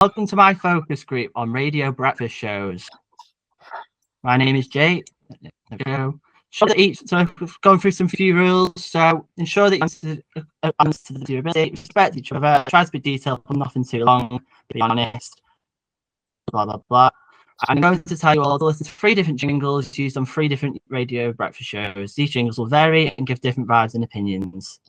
Welcome to my focus group on radio breakfast shows. My name is Jay. There we go. So going through some few rules. So ensure that you answer to your ability, respect each other, try to be detailed, but nothing too long, be honest, blah, blah, blah. I'm going to tell you all the list of 3 different jingles used on 3 different radio breakfast shows. These jingles will vary and give different vibes and opinions.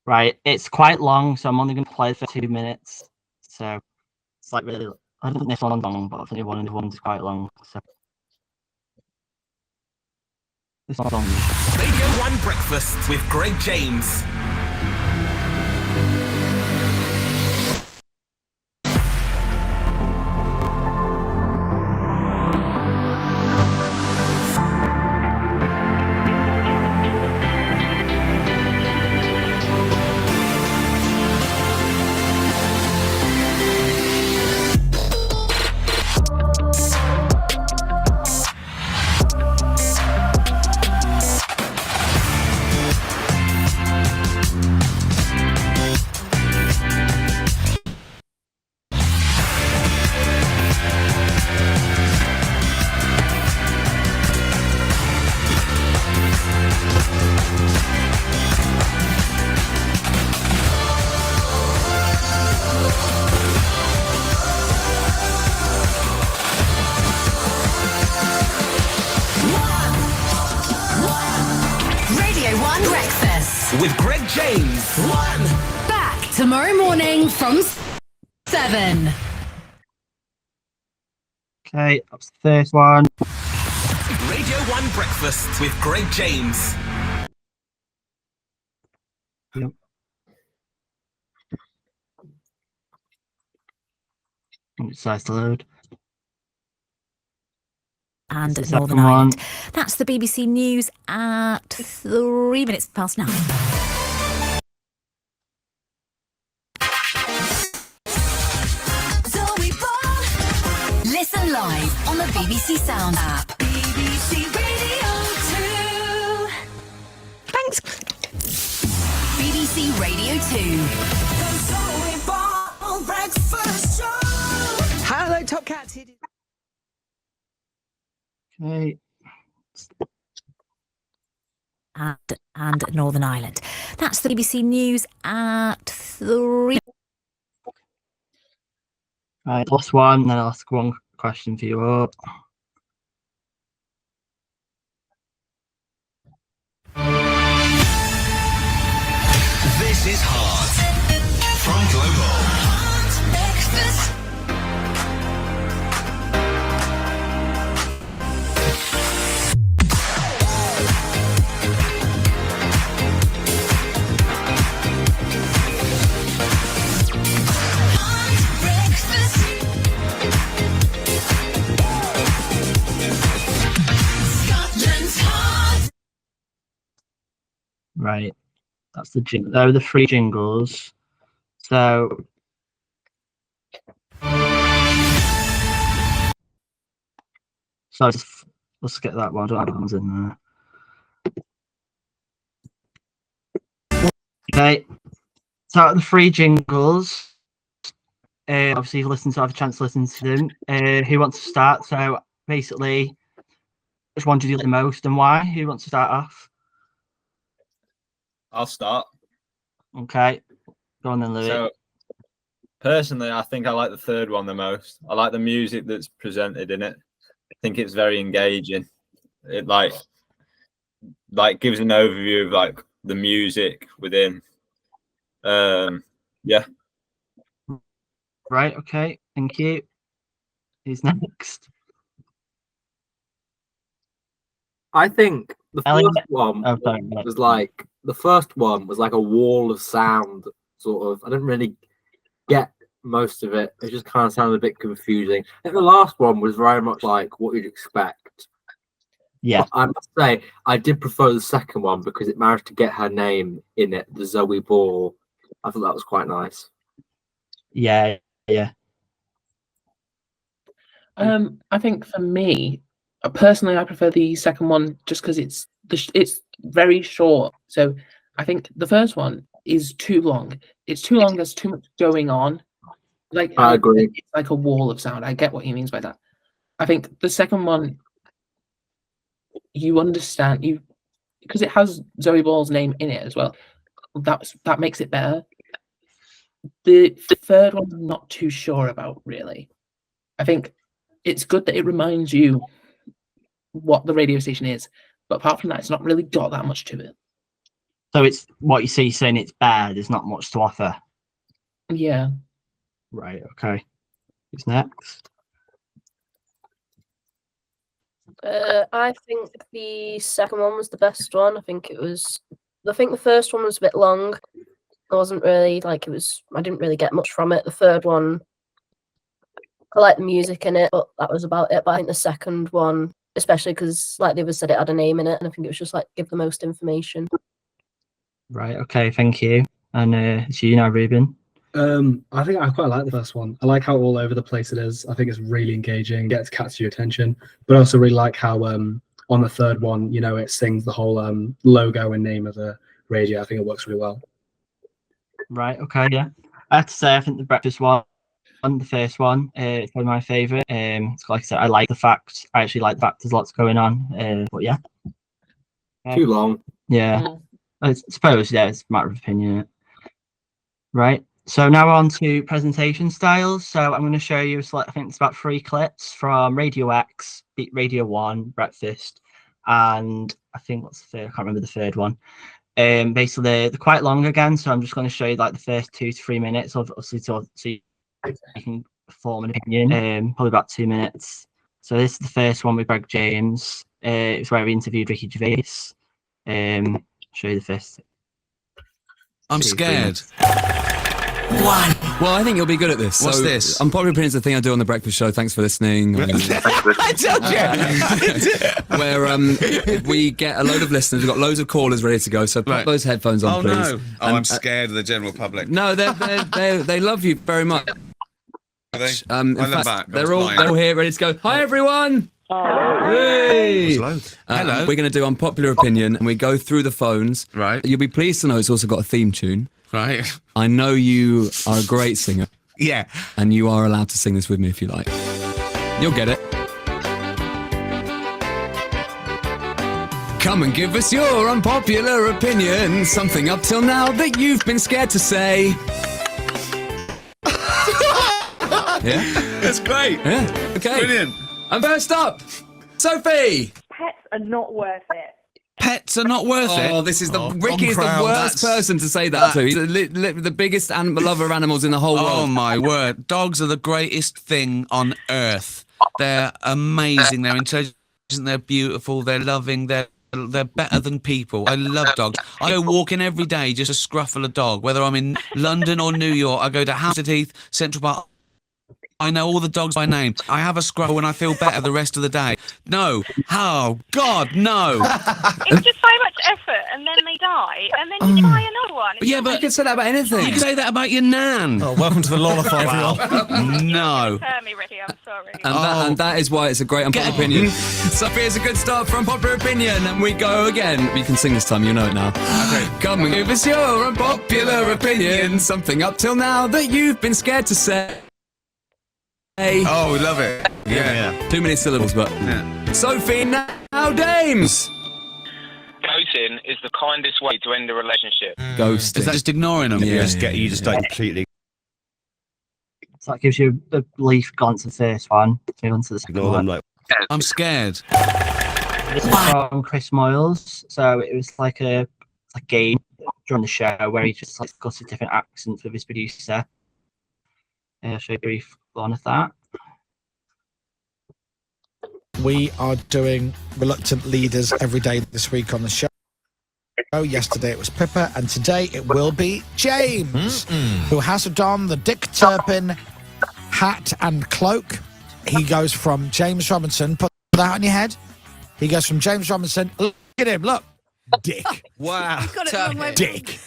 Right, it's quite long, so I'm only going to play for 2 minutes. So it's like really, I don't think this one's long, but I think one of the ones is quite long. So this one's long. Radio 1 Breakfast with Greg James. With Greg James. 1. Back tomorrow morning from 7. Okay, that's the first one. Radio 1 Breakfast with Greg James. Yep. It decides to load. And That's Northern the second Ireland. one. That's the BBC News at 3 minutes past 9. Listen live on the BBC Sound app. BBC Radio 2. Thanks. BBC Radio 2. Hello, Top Cats. Okay. And Northern Ireland. That's the BBC News at 3. Right, last one, then I'll ask one question for you all. This is Heart from Global. Right, that's the jingle. There are the 3 jingles. So let's get that one. I don't have ones in there. Okay, so out of the 3 jingles, obviously you've listened, so I have a chance to listen to them. Who wants to start? So basically, which one do you like the most and why? Who wants to start off? I'll start. Okay, go on then, Louis. So, personally, I think I like the third one the most. I like the music that's presented in it. I think it's very engaging. It like gives an overview of like the music within. Yeah. Right. Okay. Thank you. Who's next? I think the Elliot. first one Oh, sorry. was like a wall of sound, sort of. I didn't really get most of it. It just kind of sounded a bit confusing. I think the last one was very much like what you'd expect. Yeah. But I must say, I did prefer the second one because it managed to get her name in it, the Zoe Ball. I thought that was quite nice. Yeah. Yeah. I think for me, personally, I prefer the second one just because it's very short. So I think the first one, is too long. It's too long. There's too much going on. Like I agree. It's like a wall of sound. I get what he means by that. I think the second one, you understand because it has Zoe Ball's name in it as well. That makes it better. The third one, I'm not too sure about really. I think it's good that it reminds you what the radio station is, but apart from that, it's not really got that much to it. So it's what you see saying it's bad. There's not much to offer. Yeah. Right. Okay. Who's next? I think the second one was the best one. I think the first one was a bit long. I wasn't really I didn't really get much from it. The third one, I like the music in it, but that was about it. But I think the second one, especially because, like the others said, it had a name in it, and I think it was just give the most information. Right. Okay. Thank you. And it's you now, Ruben. I think I quite like the first one. I like how all over the place it is. I think it's really engaging, gets catch your attention. But I also really like how on the third one, it sings the whole logo and name of the radio. I think it works really well. Right. Okay. Yeah. I have to say, I think the breakfast one, the first one, it's one of my favourite. It's like I said, I actually like the fact there's lots going on. But yeah. Too long. Yeah. I suppose, yeah, it's a matter of opinion. Right. So now on to presentation styles. So I'm going to show you, I think it's about 3 clips from Radio X, Radio 1, Breakfast, and I think what's the third? I can't remember the third one. Basically, they're quite long again, so I'm just going to show you the first 2 to 3 minutes, obviously, so you can form an opinion. Probably about 2 minutes. So this is the first one with Greg James. It's where we interviewed Ricky Gervais. Show you the first. I'm scared. 1. Well, I think you'll be good at this. What's so, this? Unpopular Opinion is the thing I do on The Breakfast Show. Thanks for listening. I told you. Where we get a load of listeners. We've got loads of callers ready to go. So put those headphones on, please. No. Oh, I'm scared of the general public. No, they love you very much. Are they? In fact, they're all here ready to go. Hi, everyone. Hey. Hello. We're going to do Unpopular Opinion, and we go through the phones. Right. You'll be pleased to know it's also got a theme tune. Right. I know you are a great singer. Yeah. And you are allowed to sing this with me if you like. You'll get it. Come and give us your unpopular opinion. Something up till now that you've been scared to say. Yeah? That's great. Yeah. Okay. Brilliant. And first up, Sophie. Pets are not worth it. Pets are not worth it. Oh, this is Ricky is the worst person to say that to. He's the biggest lover of animals in the whole world. Oh my word. Dogs are the greatest thing on earth. They're amazing. They're intelligent. They're beautiful. They're loving. They're better than people. I love dogs. I go walking every day just to scruffle a dog. Whether I'm in London or New York, I go to Hampstead Heath, Central Park. I know all the dogs by name. I have a scruffle and I feel better the rest of the day. No. Oh, God, no. It's just so much effort, and then they die, and then you try another one. Yeah, but you can say that about anything. You can say that about your nan. Oh, welcome to the Lollify, everyone. No. Hurt me, Ricky. I'm sorry. And that is why it's a great unpopular opinion. Sophie is a good start for unpopular opinion, and we go again. You can sing this time, you know it now. Okay. Come and give us your unpopular opinion. Something up till now that you've been scared to say. Oh, we love it. Yeah. Too many syllables, but. Yeah. Sophie, now Dames. Ghosting is the kindest way to end a relationship. Ghosting. Is that just ignoring them? You just don't completely. So that gives you a brief glance at the first one. Move on to the second one. I'm scared. This is from Chris Moyles. So it was like a game during the show where he just discusses different accents with his producer. I'll show you a brief one of that. We are doing Reluctant Leaders every day this week on the show. Yesterday it was Pippa, and today it will be James, who has donned the Dick Turpin hat and cloak. He goes from James Robinson, put that on your head. He goes from James Robinson, look at him, look, Dick. Wow. Dick.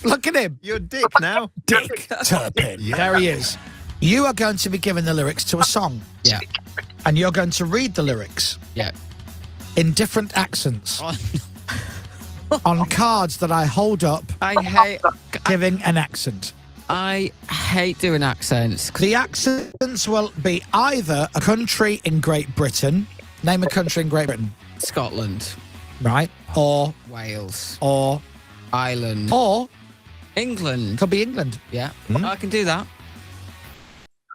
Look at him. You're Dick now. Dick Turpin. Yeah. There he is. You are going to be given the lyrics to a song. Yeah. And you're going to read the lyrics. Yeah. In different accents. on cards that I hold up, giving an accent. I hate doing accents. The accents will be either a country in Great Britain. Name a country in Great Britain. Scotland. Right. Or Wales. Or Ireland. Or England. Could be England. Yeah. I can do that.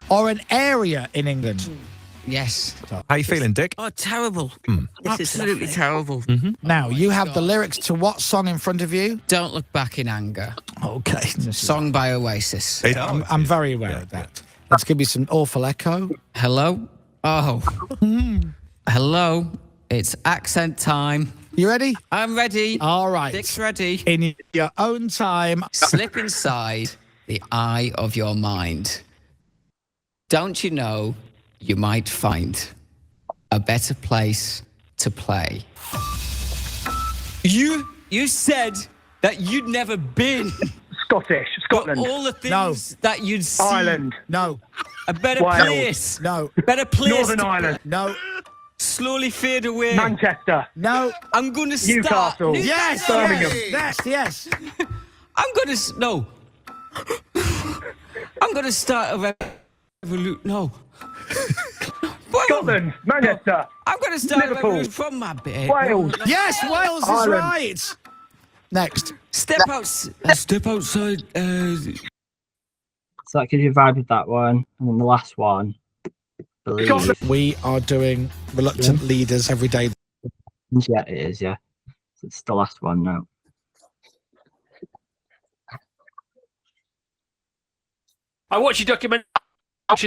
Or an area in England. Yes. How you feeling, Dick? Oh, terrible. Absolutely terrible. Now, you have the lyrics to what song in front of you? Don't Look Back in Anger. Okay. Song by Oasis. I'm very aware of that. Let's give you some awful echo. Hello? Oh. Hello? It's accent time. You ready? I'm ready. All right. Dick's ready. In your own time. Slip inside the eye of your mind. Don't you know you might find a better place to play? You said that you'd never been. Scotland. All the things that you'd see. Ireland. No. A better Wales. place. No. Better place. Northern to Ireland. No. Slowly fade away. Manchester. No. I'm going to start. Newcastle. Yes. Birmingham. Yes. I'm going to... No. I'm going to start a revolution. No. Scotland. Manchester. I'm going to start a Liverpool. revolution from my bit. Wales. Yes, Wales is Ireland. right. Next. Step outside. So that gives you a vibe of that one. And then the last one, believe. We are doing Reluctant Leaders every day. Yeah, it is, yeah. So it's the last one now. I watched your documentary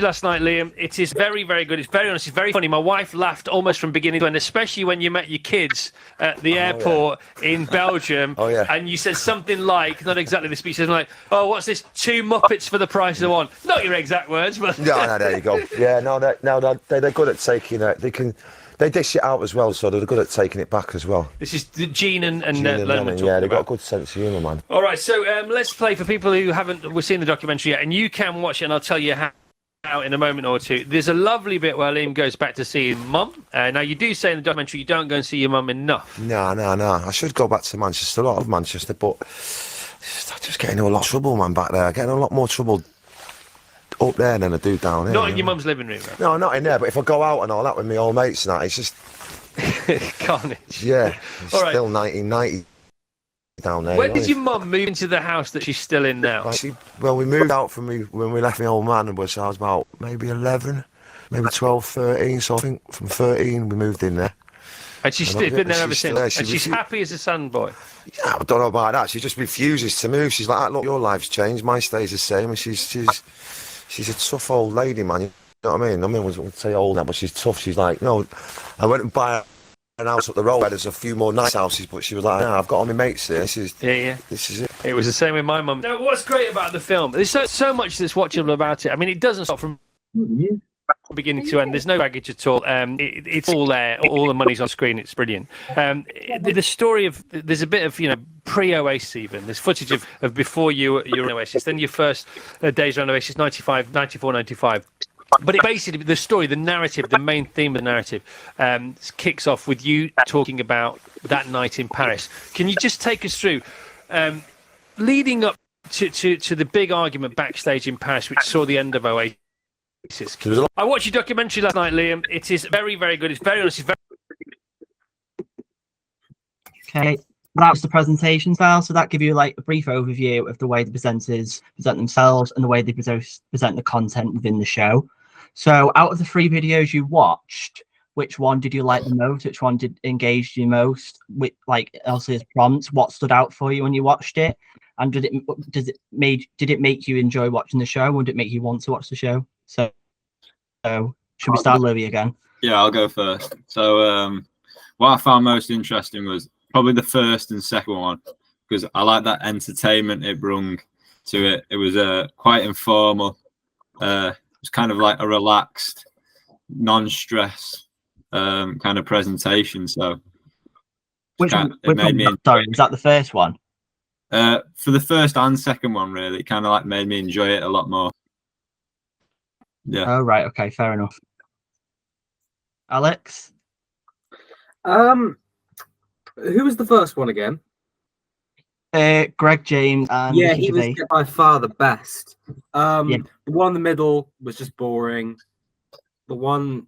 last night, Liam. It is very, very good. It's very honest. It's very funny. My wife laughed almost from beginning to end, especially when you met your kids at the airport in Belgium. Oh, yeah. And you said something like, not exactly the speech, like, oh, what's this? 2 Muppets for the price of one. Not your exact words, but... No, there you go. Yeah, they're good at taking it. They dish it out as well, so they're good at taking it back as well. This is Gene and Lennon, Lennon. yeah, they've got a good sense of humour, man. All right, so let's play for people who haven't seen the documentary yet, and you can watch it, and I'll tell you how in a moment or two. There's a lovely bit where Liam goes back to see his mum. Now, you do say in the documentary you don't go and see your mum enough. No. I should go back to Manchester. I love Manchester, but I'm just getting in a lot of trouble, man, back there. Getting in a lot more trouble up there than I do down here. Not in your mum's living room, though. No, not in there, but if I go out and all that with my old mates and that, it's just... carnage. Yeah, it's All right. still 1990 down there. When did your mum move into the house that she's still in now? Well, we moved out from when we left my old man, and I was about maybe 11, maybe 12, 13. So I think from 13 we moved in there. And she's been there ever since. There. She's happy as a sun boy. Yeah, I don't know about that. She just refuses to move. She's like, look, your life's changed, mine stays the same. And she's a tough old lady, man. You know what I mean? I wouldn't say old now, but she's tough. She's like, no, I went and buy an house up the road where there's a few more nice houses, but she was like, no, I've got all my mates here. This is it. It was the same with my mum. Now, what's great about the film? There's so much that's watchable about it. I mean, it doesn't stop from beginning to end. There's no baggage at all. It's all there. All the money's on screen. It's brilliant. The story of there's a bit of pre-Oasis even. There's footage of before you're in Oasis. Then your first days around Oasis, 94, 95. But it basically, the story, the narrative, the main theme of the narrative kicks off with you talking about that night in Paris. Can you just take us through, leading up to the big argument backstage in Paris, which saw the end of Oasis? I watched your documentary last night, Liam. It is very, very good. It's very honest. It's very... Okay, that was the presentation style. So that gives you like a brief overview of the way the presenters present themselves and the way they present the content within the show. So out of the 3 videos you watched, which one did you like the most? Which one did engage you most? With like Elsie's prompts, what stood out for you when you watched it? And did it make you enjoy watching the show, or did it make you want to watch the show? So should we start with Louis again? Yeah, I'll go first. So what I found most interesting was probably the first and second one, because I like that entertainment it brung to it. It was quite informal. It was kind of like a relaxed, non-stress kind of presentation. So Sorry, was that the first one? For the first and second one, really, it kind of like made me enjoy it a lot more. Yeah. Oh, right. Okay, fair enough. Alex? Who was the first one again? Greg James and Yeah, Ricky he was Gervais. by far the best. Yeah. The one in the middle was just boring. The one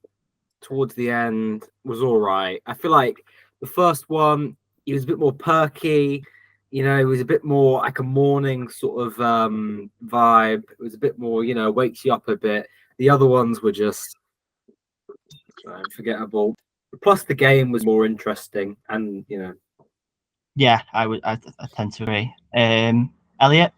towards the end was all right. I feel like the first one, he was a bit more perky. You know, it was a bit more like a morning sort of vibe. It was a bit more, you know, wakes you up a bit. The other ones were just forgettable. Plus, the game was more interesting, and you know. Yeah, I tend to agree. Elliot?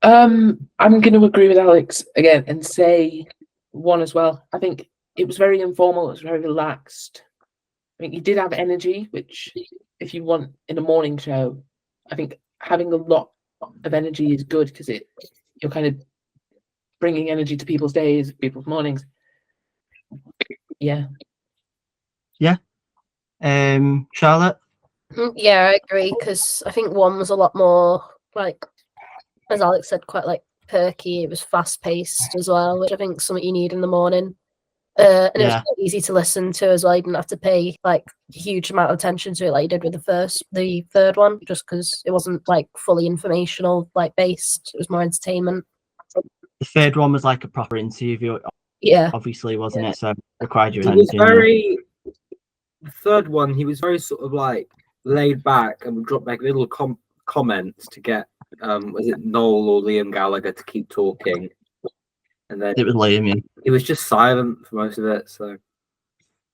I'm going to agree with Alex again and say one as well. I think it was very informal. It was very relaxed. I think you did have energy, which, if you want in a morning show, I think having a lot of energy is good because you're kind of bringing energy to people's days, people's mornings. Yeah. Yeah. Charlotte? Yeah, I agree because I think one was a lot more like, as Alex said, quite like perky. It was fast paced as well, which I think is something you need in the morning. And it was Yeah. quite easy to listen to as well. You didn't have to pay like a huge amount of attention to it like you did with the third one, just because it wasn't like fully informational, like based. It was more entertainment. The third one was like a proper interview. Yeah. Obviously, wasn't it? So it required your He was attention. very. The third one, he was very sort of like laid back and would drop like little comments to get was it Noel or Liam Gallagher to keep talking, and then It was Liam, yeah. He was just silent for most of it. So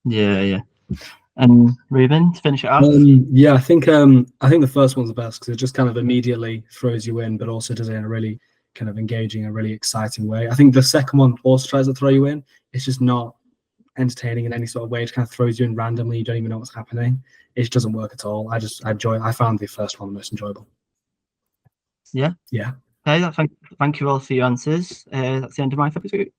Yeah. And Ruben, to finish it off. Yeah, I think the first one's the best because it just kind of immediately throws you in, but also does it in a really kind of engaging and really exciting way. I think the second one also tries to throw you in. It's just not entertaining in any sort of way. It just kind of throws you in randomly. You don't even know what's happening. It just doesn't work at all. I found the first one the most enjoyable. Yeah. Yeah. Okay, thank you all for your answers. That's the end of my focus group.